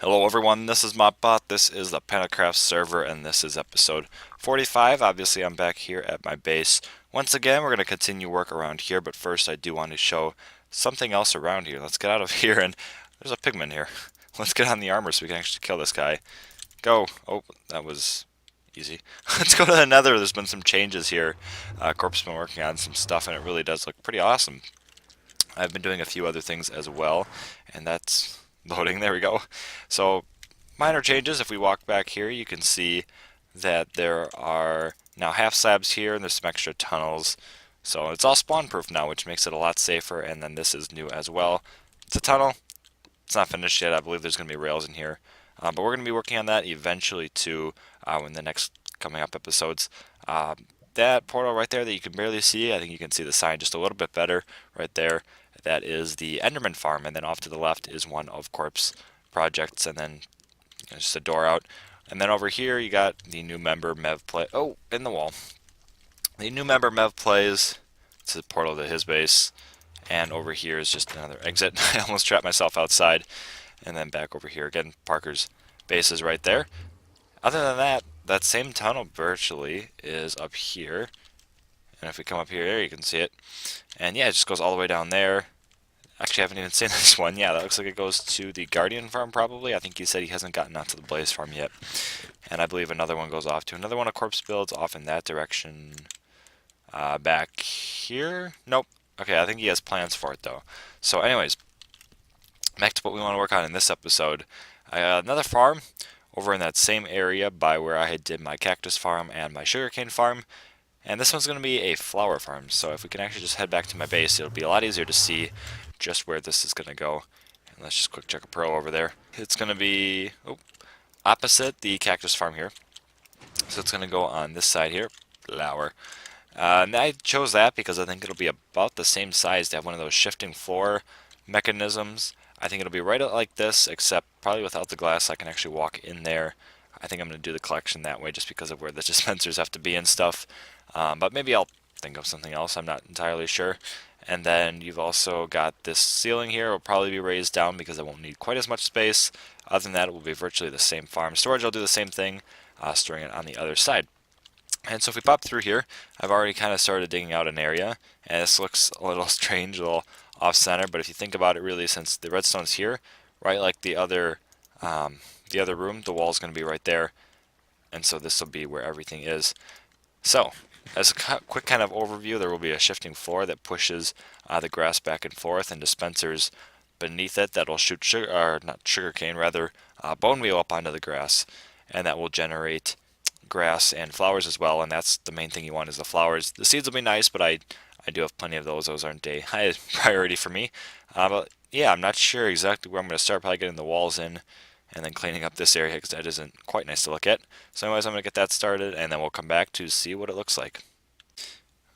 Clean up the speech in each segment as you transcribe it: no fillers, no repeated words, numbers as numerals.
Hello everyone, this is MopBot, this is the PentaCraft server, and this is episode 45. Obviously I'm back here at my base. Once again, we're going to continue work around here, but first I do want to show something else around here. Let's get out of here, and there's a pigman here. Let's get on the armor so we can actually kill this guy. Go! Oh, that was easy. Let's go to the nether. There's been some changes here. Corp's been working on some stuff, and it really does look pretty awesome. I've been doing a few other things as well, and that's loading. There we go. So minor changes. If we walk back here, you can see that there are now half slabs here, and there's some extra tunnels. So it's all spawn proof now, which makes it a lot safer. And then this is new as well. It's a tunnel. It's not finished yet. I believe there's going to be rails in here, but we're going to be working on that eventually too in the next coming up episodes. That portal right there that you can barely see, I think you can see the sign just a little bit better right there. That is the Enderman farm, and then off to the left is one of Corp's projects, and then just a door out. And then over here you got the new member MevPlays. Oh, in the wall. The new member MevPlays. It's a portal to his base, and over here is just another exit. I almost trapped myself outside, and then back over here again. Parker's base is right there. Other than that, that same tunnel virtually is up here. And if we come up here, you can see it. And yeah, it just goes all the way down there. Actually, I haven't even seen this one. Yeah, that looks like it goes to the Guardian farm probably. I think he said he hasn't gotten out to the Blaze farm yet. And I believe another one goes off to another one of Corpse builds off in that direction. Back here? Nope. Okay, I think he has plans for it though. So anyways, back to what we want to work on in this episode. Another farm over in that same area by where I had did my cactus farm and my sugarcane farm. And this one's going to be a flower farm, so if we can actually just head back to my base, it'll be a lot easier to see just where this is going to go. And let's just quick check a pro over there. It's going to be opposite the cactus farm here. So it's going to go on this side here, flower. And I chose that because I think it'll be about the same size to have one of those shifting floor mechanisms. I think it'll be right like this, except probably without the glass, so I can actually walk in there. I think I'm going to do the collection that way just because of where the dispensers have to be and stuff. But maybe I'll think of something else. I'm not entirely sure. And then you've also got this ceiling here. It will probably be raised down because it won't need quite as much space. Other than that, it will be virtually the same farm. Storage, I'll do the same thing, storing it on the other side. And so if we pop through here, I've already kind of started digging out an area. And this looks a little strange, a little off-center. But if you think about it really, since the redstone's here, right like the other room, the wall's going to be right there. And so this will be where everything is. So, as a quick kind of overview, there will be a shifting floor that pushes the grass back and forth, and dispensers beneath it that will shoot sugar, or not sugarcane, rather bone meal up onto the grass, and that will generate grass and flowers as well. And that's the main thing you want is the flowers. The seeds will be nice, but I do have plenty of those. Those aren't a high priority for me. But yeah, I'm not sure exactly where I'm going to start. Probably getting the walls in, and then cleaning up this area because that isn't quite nice to look at. So anyways, I'm going to get that started, and then we'll come back to see what it looks like.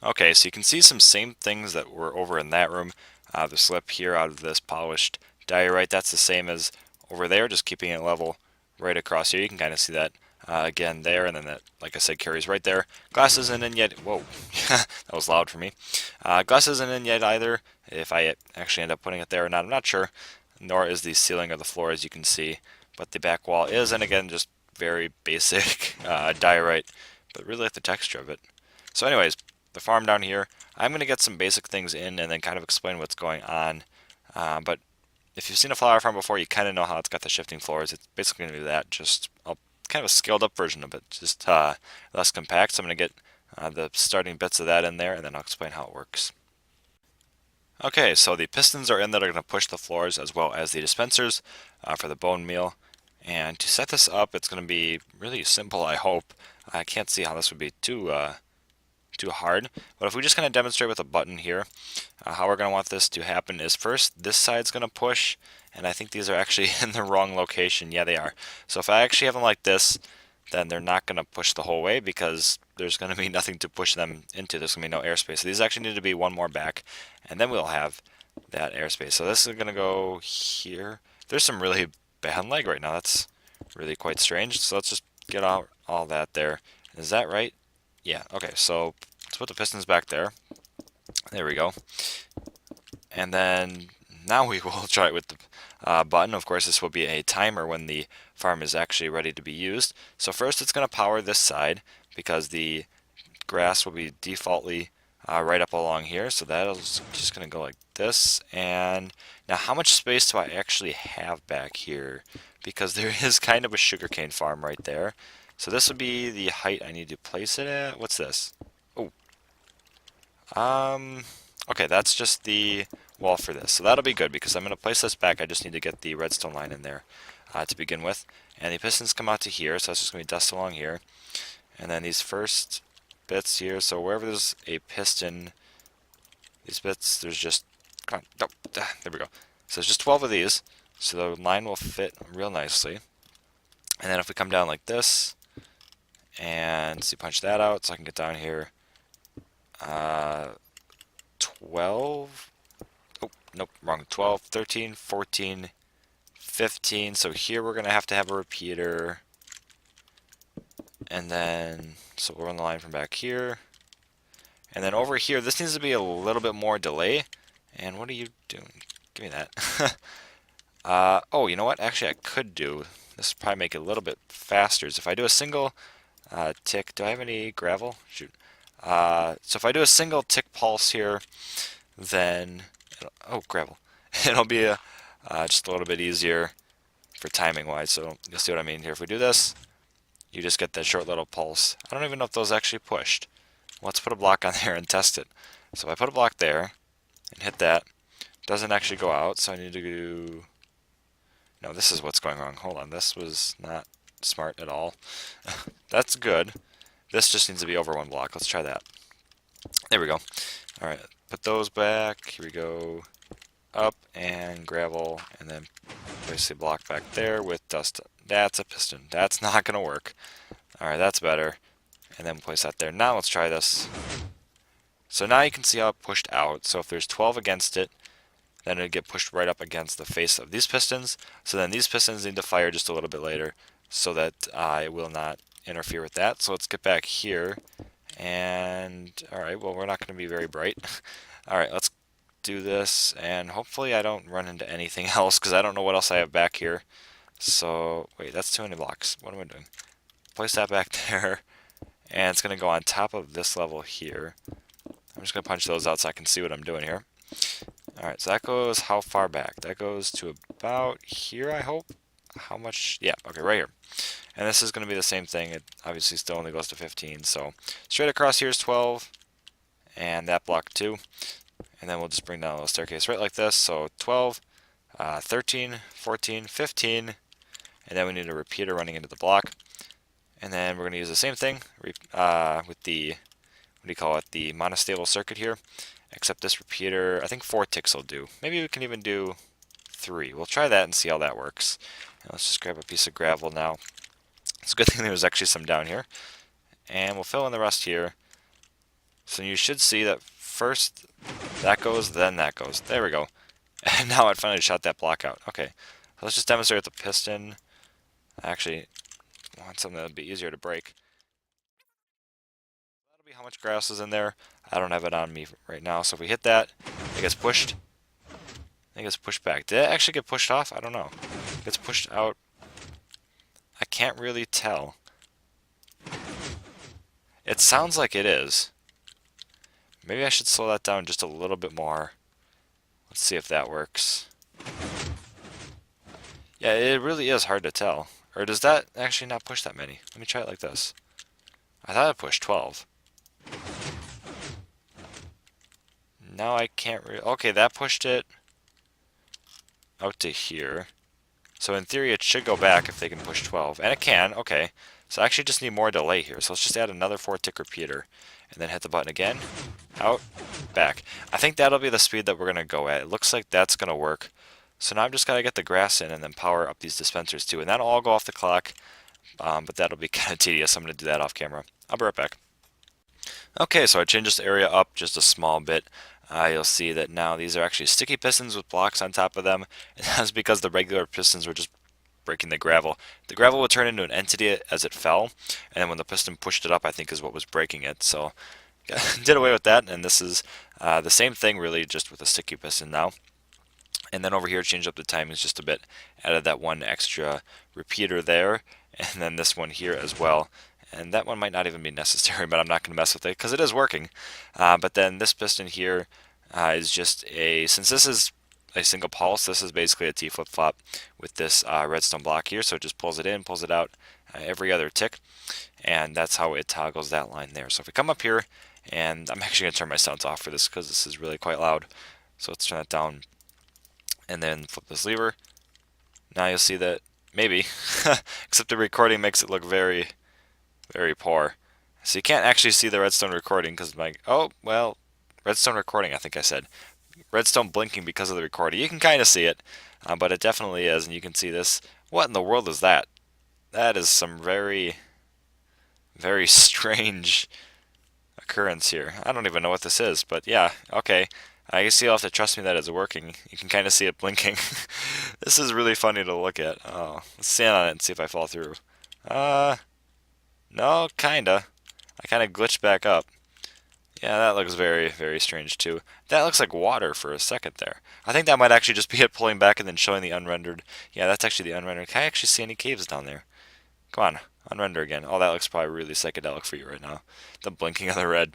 Okay, so you can see some same things that were over in that room. The slip here out of this polished diorite, that's the same as over there, just keeping it level right across here. You can kind of see that again there, and then that, like I said, carries right there. Glass isn't in yet. Whoa, that was loud for me. Glass isn't in yet either. If I actually end up putting it there or not, I'm not sure. Nor is the ceiling or the floor, as you can see. But the back wall is, and again, just very basic diorite, but really like the texture of it. So anyways, the farm down here, I'm going to get some basic things in and then kind of explain what's going on. But if you've seen a flower farm before, you kind of know how it's got the shifting floors. It's basically going to be that, just kind of a scaled up version of it, just less compact. So I'm going to get the starting bits of that in there, and then I'll explain how it works. Okay, so the pistons are in that are going to push the floors as well as the dispensers for the bone meal. And to set this up, it's going to be really simple, I hope. I can't see how this would be too hard. But if we just kind of demonstrate with a button here, how we're going to want this to happen is first, this side's going to push, and I think these are actually in the wrong location. Yeah, they are. So if I actually have them like this, then they're not going to push the whole way because there's going to be nothing to push them into. There's going to be no airspace. So these actually need to be one more back, and then we'll have that airspace. So this is going to go here. There's some really bad lag right now. That's really quite strange. So let's just get out all that there. Is that right? Yeah, okay, so let's put the pistons back there. There we go. And then now we will try it with the button. Of course, this will be a timer when the farm is actually ready to be used. So first it's going to power this side because the grass will be defaultly right up along here. So that's just going to go like this. And now how much space do I actually have back here? Because there is kind of a sugarcane farm right there. So this would be the height I need to place it at. What's this? Oh, okay, that's just the wall for this. So that'll be good because I'm going to place this back. I just need to get the redstone line in there to begin with. And the pistons come out to here, so it's just going to be dust along here. And then these first bits here, so wherever there's a piston, these bits, there's just, come on, oh, there we go. So there's just 12 of these, so the line will fit real nicely. And then if we come down like this, and see, punch that out, so I can get down here. 12, oh, nope, wrong, 12, 13, 14, 15, so here we're going to have a repeater, and then, so we'll run the line from back here, and then over here, this needs to be a little bit more delay, and what are you doing? Give me that. Oh, you know what, actually I could do, this would probably make it a little bit faster, is if I do a single tick, do I have any gravel? Shoot. So if I do a single tick pulse here, then, oh, gravel. It'll be just a little bit easier for timing wise, so you'll see what I mean here. If we do this, you just get that short little pulse. I don't even know if those actually pushed. Let's put a block on there and test it. So if I put a block there and hit that, it doesn't actually go out, so I need to do, no, this is what's going wrong. Hold on, this was not smart at all. That's good. This just needs to be over one block. Let's try that. There we go. Alright, put those back. Here we go. Up and gravel, and then place the block back there with dust. That's a piston. That's not going to work. Alright, that's better. And then place that there. Now let's try this. So now you can see how it pushed out. So if there's 12 against it, then it'll get pushed right up against the face of these pistons. So then these pistons need to fire just a little bit later so that it will not interfere with that. So let's get back here. And alright, well, we're not going to be very bright. Alright, let's do this, and hopefully I don't run into anything else because I don't know what else I have back here. So wait, that's too many blocks. What am I doing? Place that back there, and it's going to go on top of this level here. I'm just going to punch those out so I can see what I'm doing here. Alright, so that goes how far back? That goes to about here, I hope. How much? Yeah, okay, right here. And this is going to be the same thing. It obviously still only goes to 15. So straight across here is 12, and that block too. And then we'll just bring down a little staircase right like this. So 12, 13, 14, 15, and then we need a repeater running into the block. And then we're going to use the same thing with the, what do you call it, the monostable circuit here. Except this repeater, I think 4 ticks will do. Maybe we can even do 3. We'll try that and see how that works. And let's just grab a piece of gravel now. It's a good thing there was actually some down here. And we'll fill in the rest here. So you should see that first that goes, then that goes. There we go. And now it finally shot that block out. Okay, so let's just demonstrate with the piston. Actually, I want something that would be easier to break. That'll be how much grass is in there. I don't have it on me right now, so if we hit that, it gets pushed. I think it's pushed back. Did it actually get pushed off? I don't know. It gets pushed out. I can't really tell. It sounds like it is. Maybe I should slow that down just a little bit more. Let's see if that works. Yeah, it really is hard to tell. Or does that actually not push that many? Let me try it like this. I thought it pushed 12. Now I can't really... Okay, that pushed it out to here. So in theory it should go back if they can push 12. And it can, okay. So I actually just need more delay here. So let's just add another 4-tick repeater. And then hit the button again. Out, back. I think that'll be the speed that we're going to go at. It looks like that's going to work. So now I've just got to get the grass in and then power up these dispensers too. And that'll all go off the clock. But that'll be kind of tedious. I'm going to do that off camera. I'll be right back. Okay, so I changed this area up just a small bit. You'll see that now these are actually sticky pistons with blocks on top of them. And that's because the regular pistons were just breaking the gravel. The gravel would turn into an entity as it fell, and then when the piston pushed it up, I think is what was breaking it. So did away with that, and this is the same thing really, just with a sticky piston now. And then over here, change up the timings just a bit. Added that one extra repeater there, and then this one here as well. And that one might not even be necessary, but I'm not going to mess with it because it is working. But then this piston here is just since this is a single pulse, this is basically a T flip-flop with this redstone block here. So it just pulls it in, pulls it out every other tick. And that's how it toggles that line there. So if we come up here, and I'm actually going to turn my sounds off for this because this is really quite loud. So let's turn that down and then flip this lever. Now you'll see that maybe, except the recording makes it look very, very poor. So you can't actually see the redstone recording because redstone recording, I think I said. Redstone blinking because of the recording. You can kind of see it, but it definitely is, and you can see this. What in the world is that? That is some very, very strange occurrence here. I don't even know what this is, but yeah, okay. I guess you'll have to trust me that it's working. You can kind of see it blinking. This is really funny to look at. Oh, let's stand on it and see if I fall through. No, kinda. I kind of glitched back up. Yeah, that looks very, very strange too. That looks like water for a second there. I think that might actually just be it pulling back and then showing the unrendered. Yeah, that's actually the unrendered. Can I actually see any caves down there? Come on, unrender again. Oh, that looks probably really psychedelic for you right now. The blinking of the red.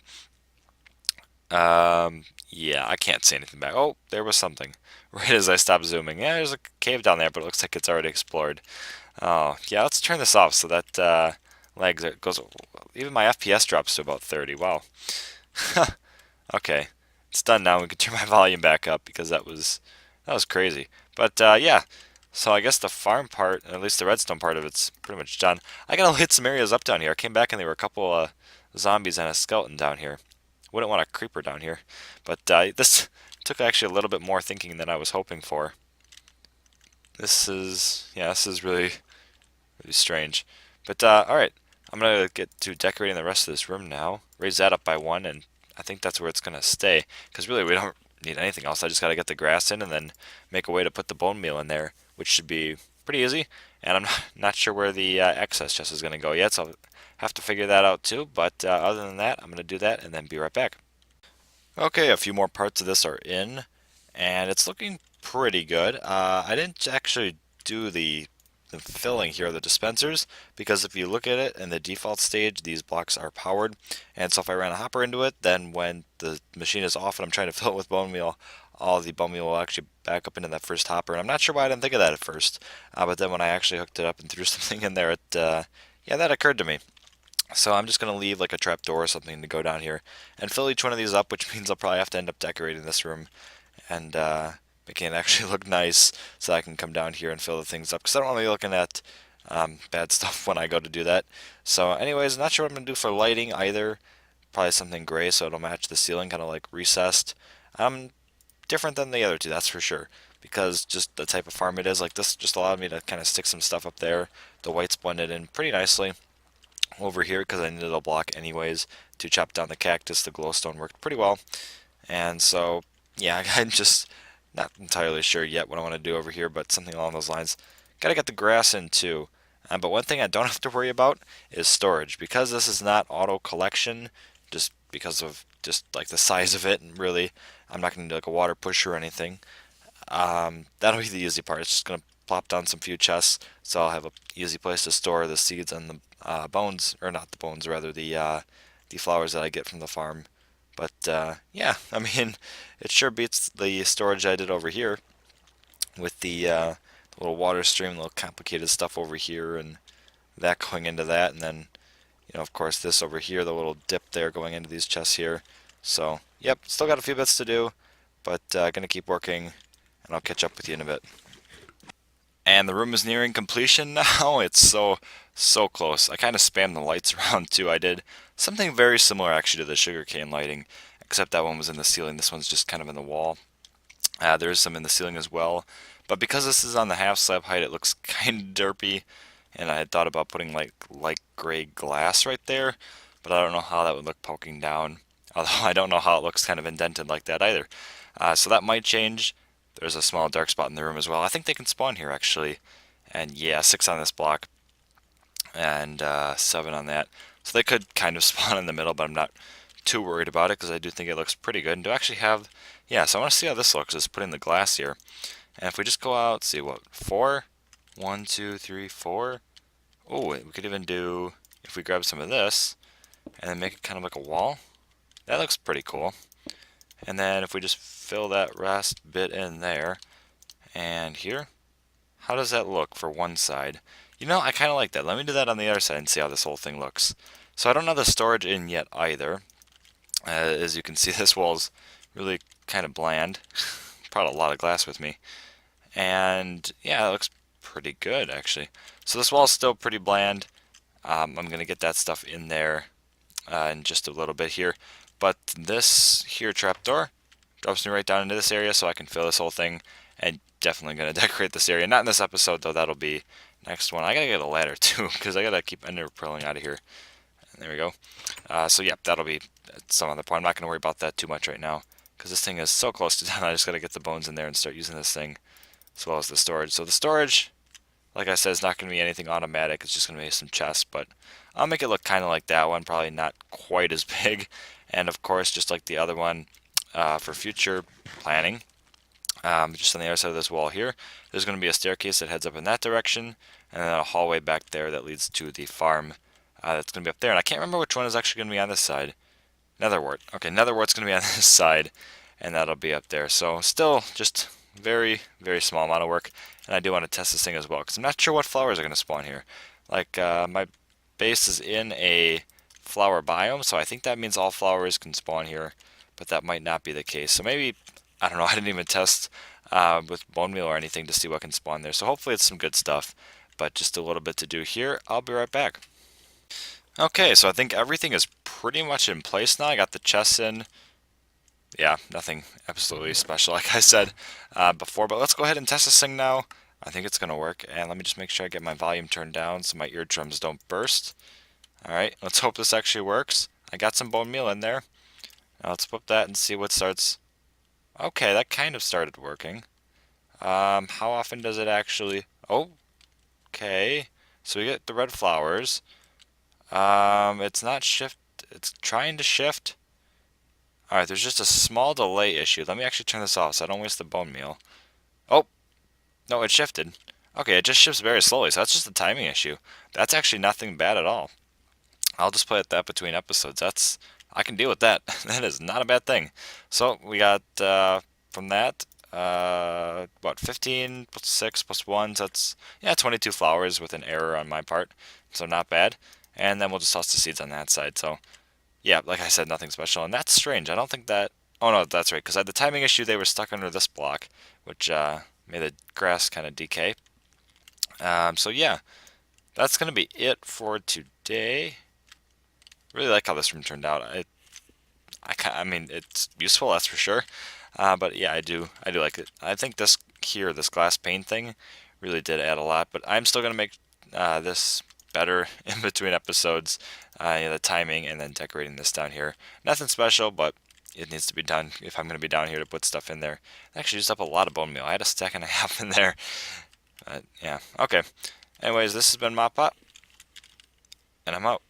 Yeah, I can't see anything back. Oh, there was something. Right as I stopped zooming. Yeah, there's a cave down there, but it looks like it's already explored. Oh, yeah, let's turn this off so that lags. It goes. Even my FPS drops to about 30. Wow. Okay, it's done now. We can turn my volume back up because that was crazy. But yeah, so I guess the farm part, at least the redstone part of it's pretty much done. I gotta hit some areas up down here. I came back and there were a couple zombies and a skeleton down here. Wouldn't want a creeper down here, but this took actually a little bit more thinking than I was hoping for. This is really, really strange. But all right, I'm gonna get to decorating the rest of this room now. Raise that up by 1, and I think that's where it's gonna stay. Because really, we don't need anything else. I just gotta get the grass in, and then make a way to put the bone meal in there, which should be pretty easy. And I'm not sure where the excess chest is gonna go yet, so I'll have to figure that out too. But other than that, I'm gonna do that and then be right back. Okay, a few more parts of this are in, and it's looking pretty good. I didn't actually do the filling here of the dispensers because if you look at it in the default stage, these blocks are powered, and so if I ran a hopper into it, then when the machine is off and I'm trying to fill it with bone meal, all the bone meal will actually back up into that first hopper, and I'm not sure why I didn't think of that at first, but then when I actually hooked it up and threw something in there, yeah, that occurred to me. So I'm just going to leave like a trap door or something to go down here and fill each one of these up, which means I'll probably have to end up decorating this room and making it actually look nice so I can come down here and fill the things up because I don't want to be looking at bad stuff when I go to do that. So anyways, not sure what I'm going to do for lighting either. Probably something gray so it'll match the ceiling, kind of like recessed. Different than the other two, that's for sure. Because just the type of farm it is, like this just allowed me to kind of stick some stuff up there. The white's blended in pretty nicely over here because I needed a block anyways to chop down the cactus. The glowstone worked pretty well. And so, yeah, I'm just not entirely sure yet what I want to do over here, but something along those lines. Gotta get the grass in too. But one thing I don't have to worry about is storage. Because this is not auto collection, just because of just like the size of it, and really I'm not going to do like a water pusher or anything. That'll be the easy part. It's just going to plop down some few chests, so I'll have an easy place to store the seeds and the bones, or not the bones, rather the flowers that I get from the farm. But yeah, I mean, it sure beats the storage I did over here with the little water stream, little complicated stuff over here, and that going into that, and then of course this over here, the little dip there going into these chests here. So yep, still got a few bits to do, but gonna keep working, and I'll catch up with you in a bit. And the room is nearing completion now. It's so close. I kind of spammed the lights around too. I did something very similar actually to the sugarcane lighting, except that one was in the ceiling. This one's just kind of in the wall. There's some in the ceiling as well. But because this is on the half slab height, it looks kind of derpy. And I had thought about putting like light gray glass right there, but I don't know how that would look poking down. Although I don't know how it looks kind of indented like that either. So that might change. There's a small dark spot in the room as well. I think they can spawn here actually. And yeah, 6 on this block and 7 on that. So they could kind of spawn in the middle, but I'm not too worried about it because I do think it looks pretty good. And to actually have, yeah, so I want to see how this looks, is putting the glass here. And if we just go out, see what, 4? 1, 2, 3, 4. Oh, we could even do, if we grab some of this and then make it kind of like a wall, that looks pretty cool. And then if we just fill that last bit in there and here, how does that look for one side? You know, I kind of like that. Let me do that on the other side and see how this whole thing looks. So I don't have the storage in yet either. As you can see, this wall's really kind of bland. Brought a lot of glass with me. And yeah, it looks pretty good actually. So this wall's still pretty bland. I'm going to get that stuff in there in just a little bit here. But this here trapdoor drops me right down into this area so I can fill this whole thing, and definitely going to decorate this area. Not in this episode though, that'll be next one. I got to get a ladder too because I got to keep ender pearling out of here. And there we go. So yeah, that'll be at some other point. I'm not going to worry about that too much right now because this thing is so close to done. I just got to get the bones in there and start using this thing as well as the storage. So the storage, like I said, is not going to be anything automatic. It's just going to be some chests, but I'll make it look kind of like that one, probably not quite as big. And of course, just like the other one, for future planning, just on the other side of this wall here, there's going to be a staircase that heads up in that direction, and then a hallway back there that leads to the farm that's going to be up there. And I can't remember which one is actually going to be on this side. Netherwort. Okay, Netherwort's going to be on this side, and that'll be up there. So still just very, very small amount of work. And I do want to test this thing as well, because I'm not sure what flowers are going to spawn here. Like, my base is in a flower biome, so I think that means all flowers can spawn here, but that might not be the case. So maybe, I don't know, I didn't even test with bone meal or anything to see what can spawn there. So hopefully it's some good stuff, but just a little bit to do here. I'll be right back. Okay, so I think everything is pretty much in place now. I got the chests in. Yeah, nothing absolutely special, like I said before, but let's go ahead and test this thing now. I think it's going to work, and let me just make sure I get my volume turned down so my eardrums don't burst. Alright, let's hope this actually works. I got some bone meal in there. Now let's flip that and see what starts. Okay, that kind of started working. How often does it actually... Oh, okay. So we get the red flowers. It's not shift. It's trying to shift. Alright, there's just a small delay issue. Let me actually turn this off so I don't waste the bone meal. Oh, no, it shifted. Okay, it just shifts very slowly, so that's just a timing issue. That's actually nothing bad at all. I'll just play at that between episodes. I can deal with that. That is not a bad thing. So we got from that, what, 15 plus 6 plus 1, so that's, yeah, 22 flowers with an error on my part, so not bad. And then we'll just toss the seeds on that side. So yeah, like I said, nothing special. And that's strange. I don't think that, oh no, that's right, because I had the timing issue. They were stuck under this block, which made the grass kind of decay. So yeah, that's going to be it for today. Really like how this room turned out. I mean, it's useful, that's for sure. But yeah, I do like it. I think this glass pane thing really did add a lot. But I'm still gonna make this better in between episodes. The timing and then decorating this down here. Nothing special, but it needs to be done if I'm gonna be down here to put stuff in there. I actually used up a lot of bone meal. I had a stack and a half in there. Yeah. Okay. Anyways, this has been MopPop, and I'm out.